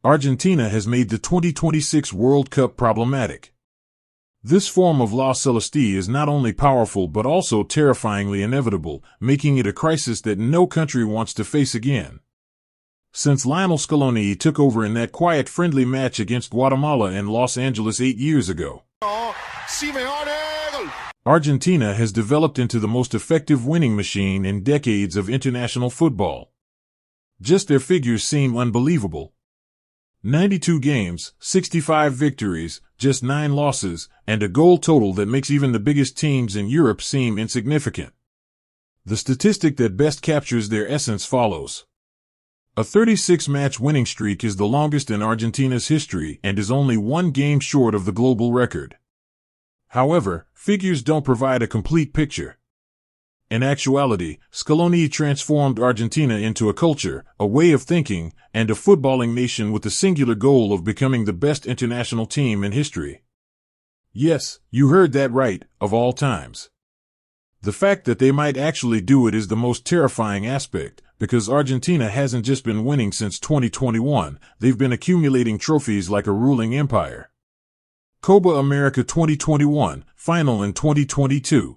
Argentina has made the 2026 World Cup problematic. This form of La Celeste is not only powerful but also terrifyingly inevitable, making it a crisis that no country wants to face again. Since Lionel Scaloni took over in that quiet friendly match against Guatemala and Los Angeles 8 years ago, Argentina has developed into the most effective winning machine in decades of international football. Just their figures seem unbelievable. 92 games, 65 victories, just 9 losses, and a goal total that makes even the biggest teams in Europe seem insignificant. The statistic that best captures their essence follows. A 36-match winning streak is the longest in Argentina's history and is only 1 game short of the global record. However, figures don't provide a complete picture. In actuality, Scaloni transformed Argentina into a culture, a way of thinking, and a footballing nation with the singular goal of becoming the best international team in history. Yes, you heard that right, of all times. The fact that they might actually do it is the most terrifying aspect, because Argentina hasn't just been winning since 2021, they've been accumulating trophies like a ruling empire. Copa America 2021, final in 2022.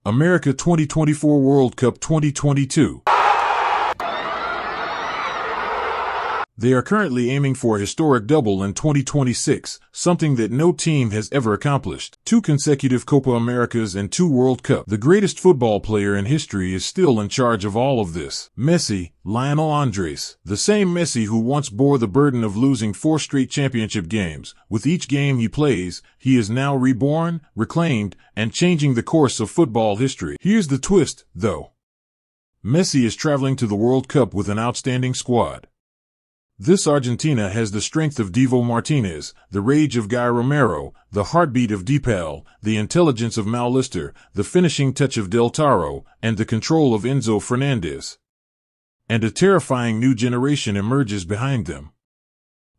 America 2024 World Cup 2022. They are currently aiming for a historic double in 2026, something that no team has ever accomplished. 2 consecutive Copa Americas and 2 World Cup. The greatest football player in history is still in charge of all of this. Messi, Lionel Andres, the same Messi who once bore the burden of losing 4 straight championship games. With each game he plays, he is now reborn, reclaimed, and changing the course of football history. Here's the twist, though. Messi is traveling to the World Cup with an outstanding squad. This Argentina has the strength of Divo Martinez, the rage of Guy Romero, the heartbeat of Depal, the intelligence of Maulister, the finishing touch of Del Taro, and the control of Enzo Fernandez. And a terrifying new generation emerges behind them.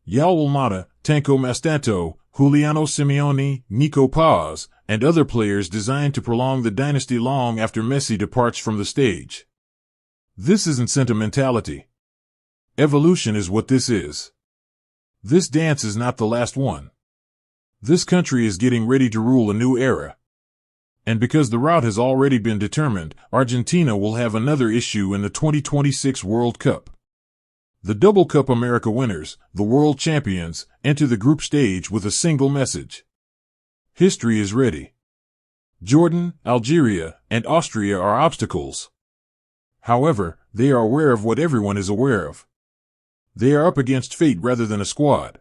Yael Almada, Tanko Mastanto, Juliano Simeone, Nico Paz, and other players designed to prolong the dynasty long after Messi departs from the stage. This isn't sentimentality. Evolution is what this is. This dance is not the last one. This country is getting ready to rule a new era. And because the route has already been determined, Argentina will have another issue in the 2026 World Cup. The Double Cup America winners, the world champions, enter the group stage with a single message. History is ready. Jordan, Algeria, and Austria are obstacles. However, they are aware of what everyone is aware of. They are up against fate rather than a squad.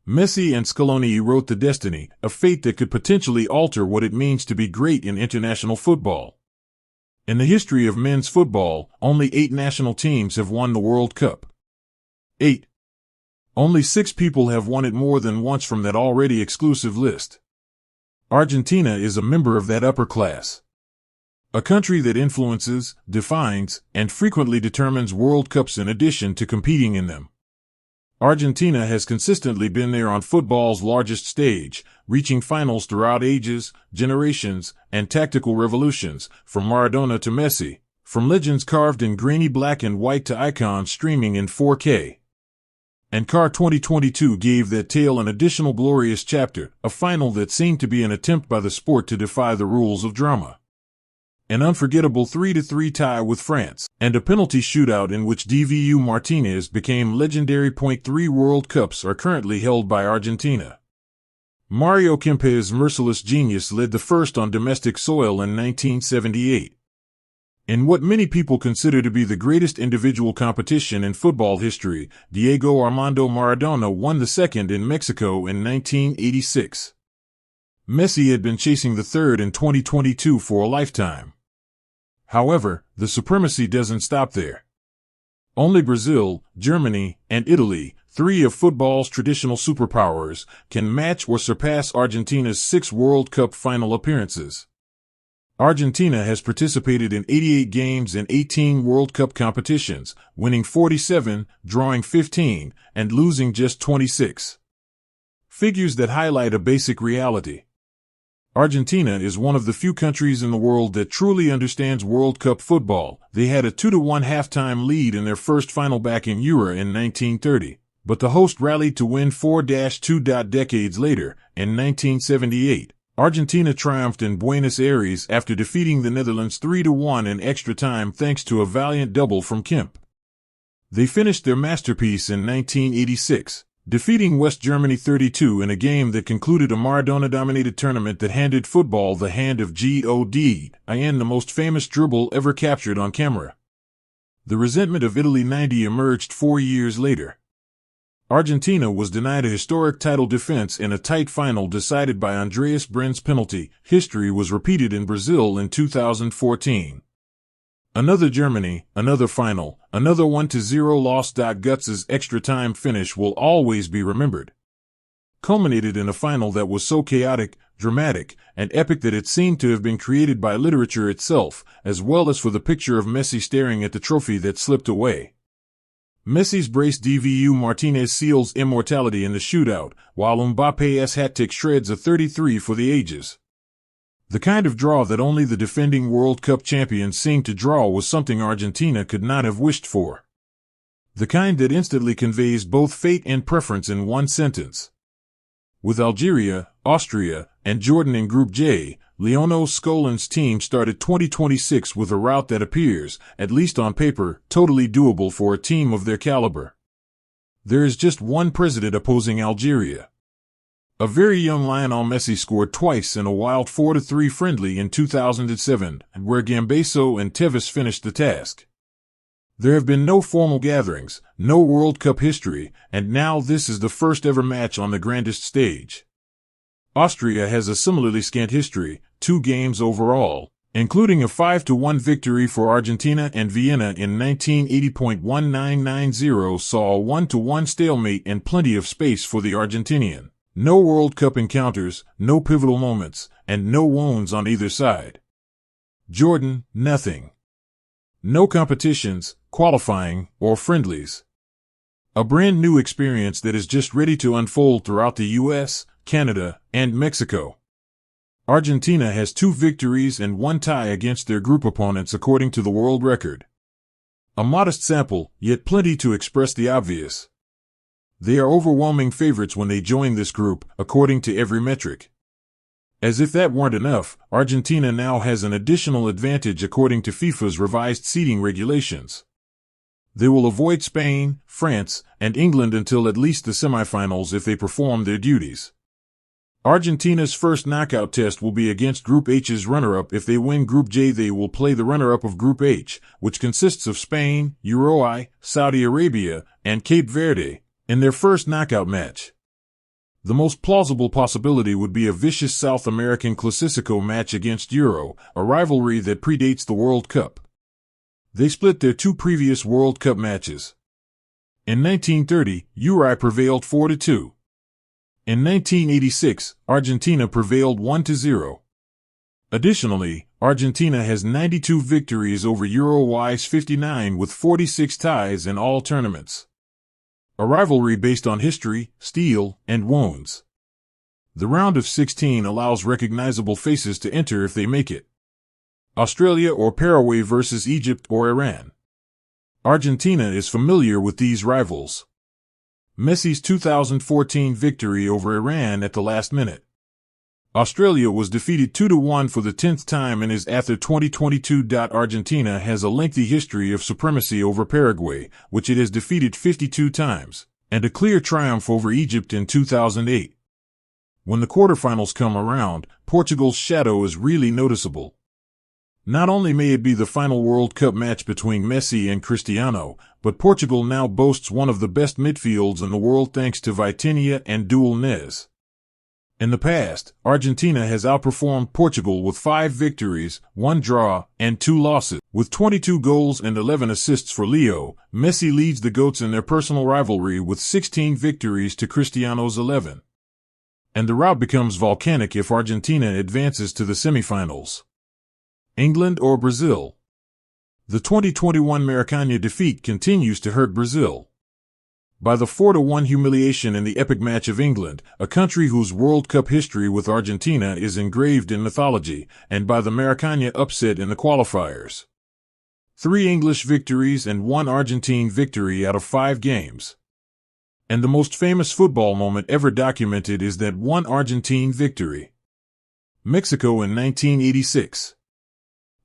Messi and Scaloni wrote the destiny, a fate that could potentially alter what it means to be great in international football. In the history of men's football, only 8 national teams have won the World Cup. 8. Only 6 people have won it more than once from that already exclusive list. Argentina is a member of that upper class. A country that influences, defines, and frequently determines World Cups in addition to competing in them. Argentina has consistently been there on football's largest stage, reaching finals throughout ages, generations, and tactical revolutions, from Maradona to Messi, from legends carved in grainy black and white to icons streaming in 4K. And Qatar 2022 gave that tale an additional glorious chapter, a final that seemed to be an attempt by the sport to defy the rules of drama. An unforgettable 3-3 tie with France, and a penalty shootout in which Divo Martinez became legendary. 3 World Cups are currently held by Argentina. Mario Kempes' merciless genius led the first on domestic soil in 1978. In what many people consider to be the greatest individual competition in football history, Diego Armando Maradona won the second in Mexico in 1986. Messi had been chasing the third in 2022 for a lifetime. However, the supremacy doesn't stop there. Only Brazil, Germany, and Italy, 3 of football's traditional superpowers, can match or surpass Argentina's 6 World Cup final appearances. Argentina has participated in 88 games in 18 World Cup competitions, winning 47, drawing 15, and losing just 26. Figures that highlight a basic reality. Argentina is one of the few countries in the world that truly understands World Cup football. They had a 2-1 halftime lead in their first final back in Euro in 1930. But the host rallied to win 4-2. Decades later, in 1978, Argentina triumphed in Buenos Aires after defeating the Netherlands 3-1 in extra time thanks to a valiant double from Kemp. They finished their masterpiece in 1986, defeating West Germany 3-2 in a game that concluded a Maradona-dominated tournament that handed football the hand of Godin, the most famous dribble ever captured on camera. The resentment of Italy '90 emerged 4 years later. Argentina was denied a historic title defense in a tight final decided by Andreas Brenn's penalty. History was repeated in Brazil in 2014. Another Germany, another final, another 1-0 loss. Guts's extra time finish will always be remembered. Culminated in a final that was so chaotic, dramatic, and epic that it seemed to have been created by literature itself, as well as for the picture of Messi staring at the trophy that slipped away. Messi's brace Dvu Martinez seals immortality in the shootout, while Mbappe's hat-trick shreds a 33 for the ages. The kind of draw that only the defending World Cup champions seemed to draw was something Argentina could not have wished for. The kind that instantly conveys both fate and preference in one sentence. With Algeria, Austria, and Jordan in Group J, Lionel Messi's team started 2026 with a route that appears, at least on paper, totally doable for a team of their caliber. There is just one president opposing Algeria. A very young Lionel Messi scored twice in a wild 4-3 friendly in 2007, where Gambeso and Tevez finished the task. There have been no formal gatherings, no World Cup history, and now this is the first ever match on the grandest stage. Austria has a similarly scant history, 2 games overall, including a 5-1 victory for Argentina, and Vienna in 1980.1990 saw a 1-1 stalemate and plenty of space for the Argentinian. No World Cup encounters, no pivotal moments, and no wounds on either side. Jordan, nothing. No competitions, qualifying, or friendlies. A brand new experience that is just ready to unfold throughout the US, Canada, and Mexico. Argentina has 2 victories and 1 tie against their group opponents according to the world record. A modest sample, yet plenty to express the obvious. They are overwhelming favorites when they join this group, according to every metric. As if that weren't enough, Argentina now has an additional advantage according to FIFA's revised seeding regulations. They will avoid Spain, France, and England until at least the semifinals if they perform their duties. Argentina's first knockout test will be against Group H's runner-up. If they win Group J, they will play the runner-up of Group H, which consists of Spain, Uruguay, Saudi Arabia, and Cape Verde, in their first knockout match. The most plausible possibility would be a vicious South American Clasico match against Euro, a rivalry that predates the World Cup. They split their 2 previous World Cup matches. In 1930, Uruguay prevailed 4-2. In 1986, Argentina prevailed 1-0. Additionally, Argentina has 92 victories over Uruguay's 59 with 46 ties in all tournaments. A rivalry based on history, steel, and wounds. The round of 16 allows recognizable faces to enter if they make it. Australia or Paraguay versus Egypt or Iran. Argentina is familiar with these rivals. Messi's 2014 victory over Iran at the last minute. Australia was defeated 2-1 for the 10th time in his ATHR 2022. Argentina has a lengthy history of supremacy over Paraguay, which it has defeated 52 times, and a clear triumph over Egypt in 2008. When the quarterfinals come around, Portugal's shadow is really noticeable. Not only may it be the final World Cup match between Messi and Cristiano, but Portugal now boasts one of the best midfields in the world thanks to Vitinha and Raul Neves. In the past, Argentina has outperformed Portugal with 5 victories, 1 draw, and 2 losses. With 22 goals and 11 assists for Leo, Messi leads the GOATs in their personal rivalry with 16 victories to Cristiano's 11. And the rout becomes volcanic if Argentina advances to the semifinals. England or Brazil? The 2021 Maracanã defeat continues to hurt Brazil. By the 4-1 humiliation in the epic match of England, a country whose World Cup history with Argentina is engraved in mythology, and by the Maracanã upset in the qualifiers. 3 English victories and 1 Argentine victory out of 5 games. And the most famous football moment ever documented is that one Argentine victory. Mexico in 1986.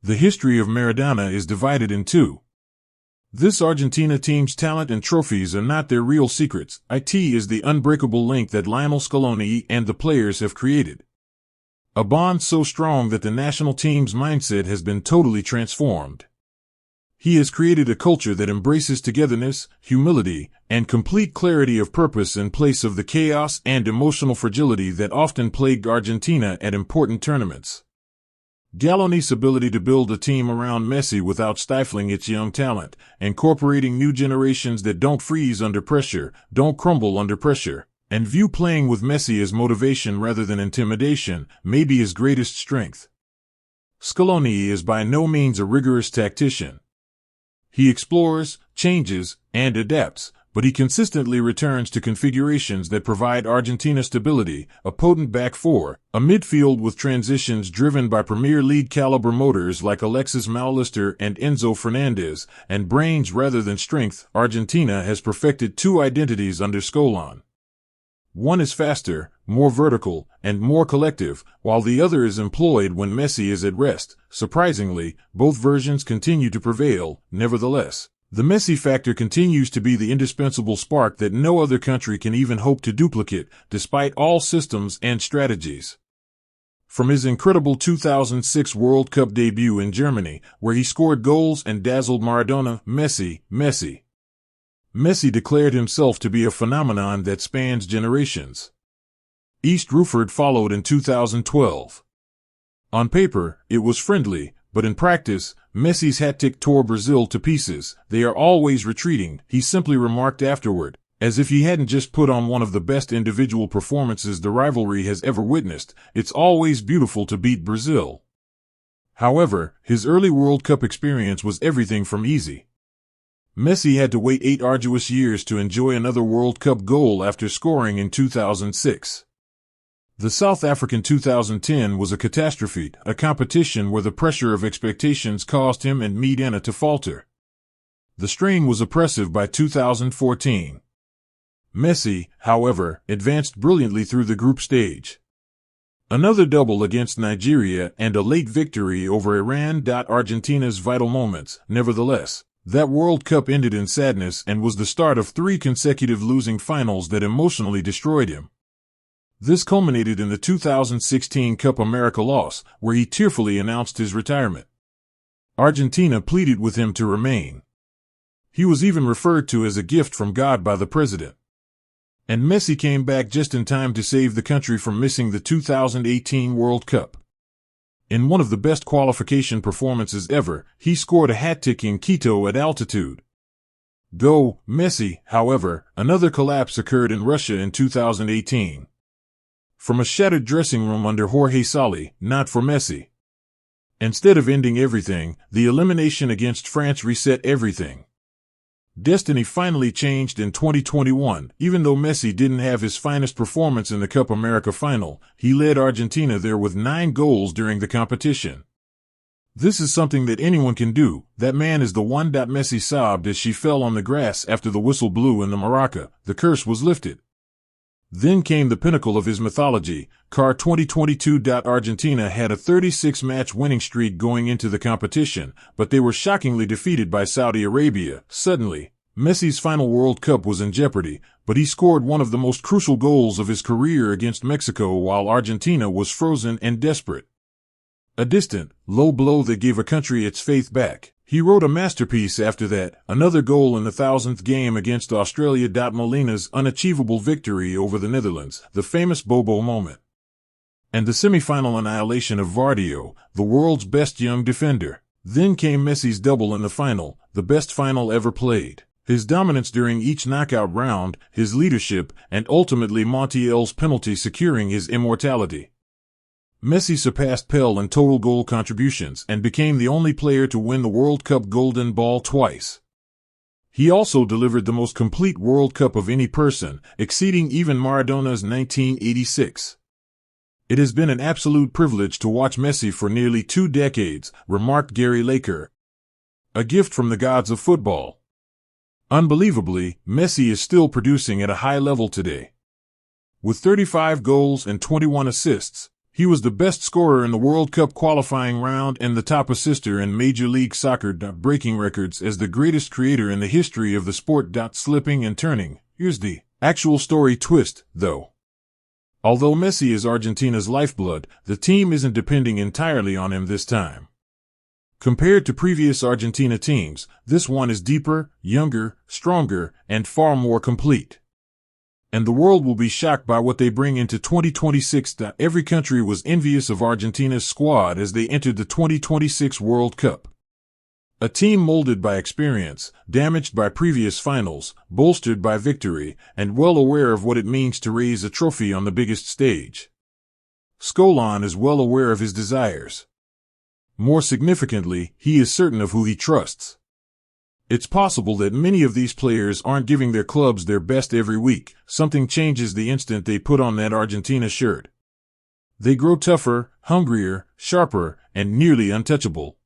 The history of Maradona is divided in two. This Argentina team's talent and trophies are not their real secrets. It is the unbreakable link that Lionel Scaloni and the players have created. A bond so strong that the national team's mindset has been totally transformed. He has created a culture that embraces togetherness, humility, and complete clarity of purpose in place of the chaos and emotional fragility that often plagued Argentina at important tournaments. Scaloni's ability to build a team around Messi without stifling its young talent, incorporating new generations that don't freeze under pressure, don't crumble under pressure, and view playing with Messi as motivation rather than intimidation, may be his greatest strength. Scaloni is by no means a rigorous tactician. He explores, changes, and adapts, but he consistently returns to configurations that provide Argentina stability, a potent back four, a midfield with transitions driven by Premier League caliber motors like Alexis McAllister and Enzo Fernandez, and brains rather than strength. Argentina has perfected two identities under Scaloni. One is faster, more vertical, and more collective, while the other is employed when Messi is at rest. Surprisingly, both versions continue to prevail. Nevertheless, the Messi factor continues to be the indispensable spark that no other country can even hope to duplicate, despite all systems and strategies. From his incredible 2006 World Cup debut in Germany, where he scored goals and dazzled Maradona, Messi declared himself to be a phenomenon that spans generations. East Rufford followed in 2012. On paper, it was friendly, but in practice, Messi's hat-trick tore Brazil to pieces. They are always retreating, he simply remarked afterward, as if he hadn't just put on one of the best individual performances the rivalry has ever witnessed. It's always beautiful to beat Brazil. However, his early World Cup experience was everything from easy. Messi had to wait 8 arduous years to enjoy another World Cup goal after scoring in 2006. The South African 2010 was a catastrophe, a competition where the pressure of expectations caused him and Medina to falter. The strain was oppressive by 2014. Messi, however, advanced brilliantly through the group stage. Another double against Nigeria and a late victory over Iran. Argentina's vital moments. Nevertheless, that World Cup ended in sadness and was the start of 3 consecutive losing finals that emotionally destroyed him. This culminated in the 2016 Copa America loss, where he tearfully announced his retirement. Argentina pleaded with him to remain. He was even referred to as a gift from God by the president. And Messi came back just in time to save the country from missing the 2018 World Cup. In one of the best qualification performances ever, he scored a hat-trick in Quito at altitude. Go, Messi. However, another collapse occurred in Russia in 2018. From a shattered dressing room under Jorge Sali, not for Messi. Instead of ending everything, the elimination against France reset everything. Destiny finally changed in 2021. Even though Messi didn't have his finest performance in the Copa America final, he led Argentina there with 9 goals during the competition. This is something that anyone can do. That man is the one. Messi sobbed as she fell on the grass after the whistle blew in the maraca. The curse was lifted. Then came the pinnacle of his mythology, Qatar 2022. Argentina had a 36-match winning streak going into the competition, but they were shockingly defeated by Saudi Arabia. Suddenly, Messi's final World Cup was in jeopardy, but he scored one of the most crucial goals of his career against Mexico while Argentina was frozen and desperate. A distant, low blow that gave a country its faith back. He wrote a masterpiece after that, another goal in the 1000th game against Australia. Molina's unachievable victory over the Netherlands, the famous Bobo moment. And the semi-final annihilation of Vardio, the world's best young defender. Then came Messi's double in the final, the best final ever played. His dominance during each knockout round, his leadership, and ultimately Montiel's penalty securing his immortality. Messi surpassed Pelé in total goal contributions and became the only player to win the World Cup Golden Ball twice. He also delivered the most complete World Cup of any person, exceeding even Maradona's 1986. It has been an absolute privilege to watch Messi for nearly 2 decades, remarked Gary Laker. A gift from the gods of football. Unbelievably, Messi is still producing at a high level today. With 35 goals and 21 assists, he was the best scorer in the World Cup qualifying round and the top assister in Major League Soccer, breaking records as the greatest creator in the history of the sport. Slipping and turning. Here's the actual story twist, though. Although Messi is Argentina's lifeblood, the team isn't depending entirely on him this time. Compared to previous Argentina teams, this one is deeper, younger, stronger, and far more complete. And the world will be shocked by what they bring into 2026. Every country was envious of Argentina's squad as they entered the 2026 World Cup. A team molded by experience, damaged by previous finals, bolstered by victory, and well aware of what it means to raise a trophy on the biggest stage. Scolon is well aware of his desires. More significantly, he is certain of who he trusts. It's possible that many of these players aren't giving their clubs their best every week. Something changes the instant they put on that Argentina shirt. They grow tougher, hungrier, sharper, and nearly untouchable.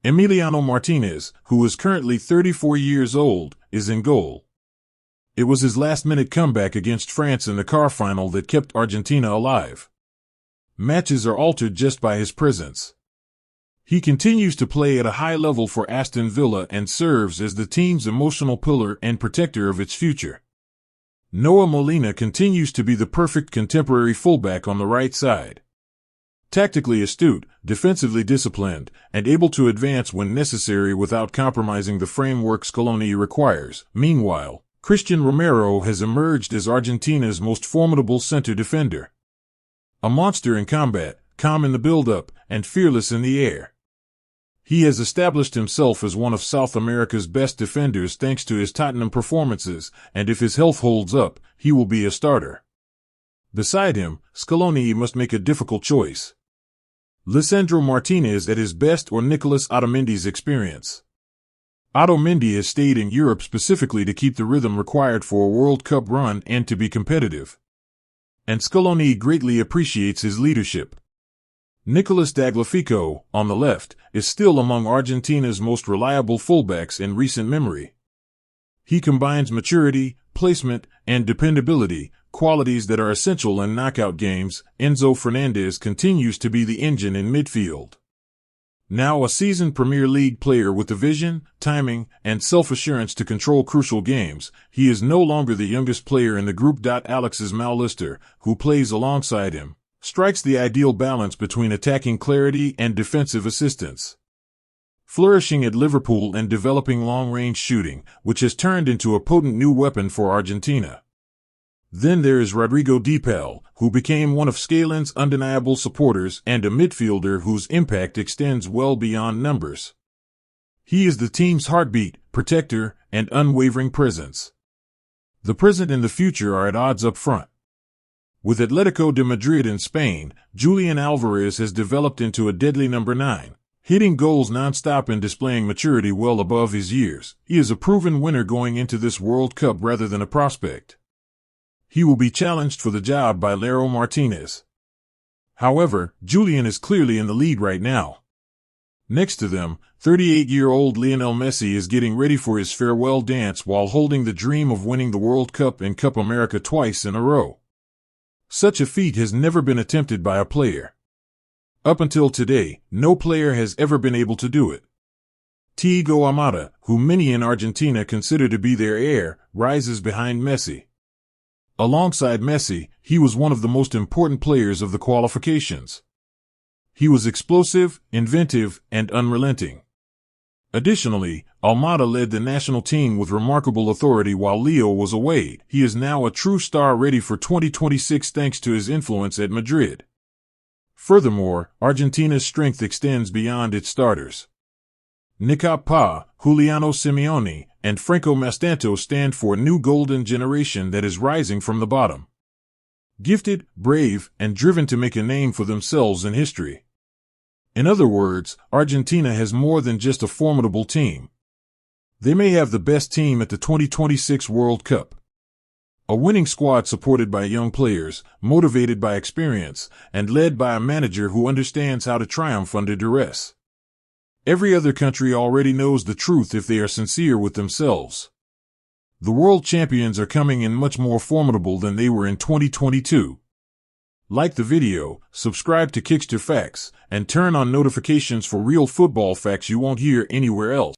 Emiliano Martinez, who is currently 34 years old, is in goal. It was his last-minute comeback against France in the quarter final that kept Argentina alive. Matches are altered just by his presence. He continues to play at a high level for Aston Villa and serves as the team's emotional pillar and protector of its future. Noah Molina continues to be the perfect contemporary fullback on the right side. Tactically astute, defensively disciplined, and able to advance when necessary without compromising the framework Scaloni requires. Meanwhile, Christian Romero has emerged as Argentina's most formidable center defender. A monster in combat, calm in the build-up, and fearless in the air. He has established himself as one of South America's best defenders thanks to his Tottenham performances, and if his health holds up, he will be a starter. Beside him, Scaloni must make a difficult choice. Lisandro Martinez at his best or Nicolas Otamendi's experience. Otamendi has stayed in Europe specifically to keep the rhythm required for a World Cup run and to be competitive. And Scaloni greatly appreciates his leadership. Nicolas Tagliafico, on the left, is still among Argentina's most reliable fullbacks in recent memory. He combines maturity, placement, and dependability, qualities that are essential in knockout games. Enzo Fernandez continues to be the engine in midfield. Now a seasoned Premier League player with the vision, timing, and self-assurance to control crucial games, he is no longer the youngest player in the group. Alexis McAllister, who plays alongside him, strikes the ideal balance between attacking clarity and defensive assistance. Flourishing at Liverpool and developing long-range shooting, which has turned into a potent new weapon for Argentina. Then there is Rodrigo De Paul, who became one of Scaloni's undeniable supporters and a midfielder whose impact extends well beyond numbers. He is the team's heartbeat, protector, and unwavering presence. The present and the future are at odds up front. With Atletico de Madrid in Spain, Julian Alvarez has developed into a deadly number 9, hitting goals non-stop and displaying maturity well above his years. He is a proven winner going into this World Cup rather than a prospect. He will be challenged for the job by Lautaro Martinez. However, Julian is clearly in the lead right now. Next to them, 38-year-old Lionel Messi is getting ready for his farewell dance while holding the dream of winning the World Cup and Copa America twice in a row. Such a feat has never been attempted by a player. Up until today, no player has ever been able to do it. Thiago Almada, who many in Argentina consider to be their heir, rises behind Messi. Alongside Messi, he was one of the most important players of the qualifications. He was explosive, inventive, and unrelenting. Additionally, Almada led the national team with remarkable authority while Leo was away. He is now a true star ready for 2026 thanks to his influence at Madrid. Furthermore, Argentina's strength extends beyond its starters. Nicolas Pa, Juliano Simeone, and Franco Mastanto stand for a new golden generation that is rising from the bottom. Gifted, brave, and driven to make a name for themselves in history. In other words, Argentina has more than just a formidable team. They may have the best team at the 2026 World Cup. A winning squad supported by young players, motivated by experience, and led by a manager who understands how to triumph under duress. Every other country already knows the truth if they are sincere with themselves. The world champions are coming in much more formidable than they were in 2022. Like the video, subscribe to Kickster Facts, and turn on notifications for real football facts you won't hear anywhere else.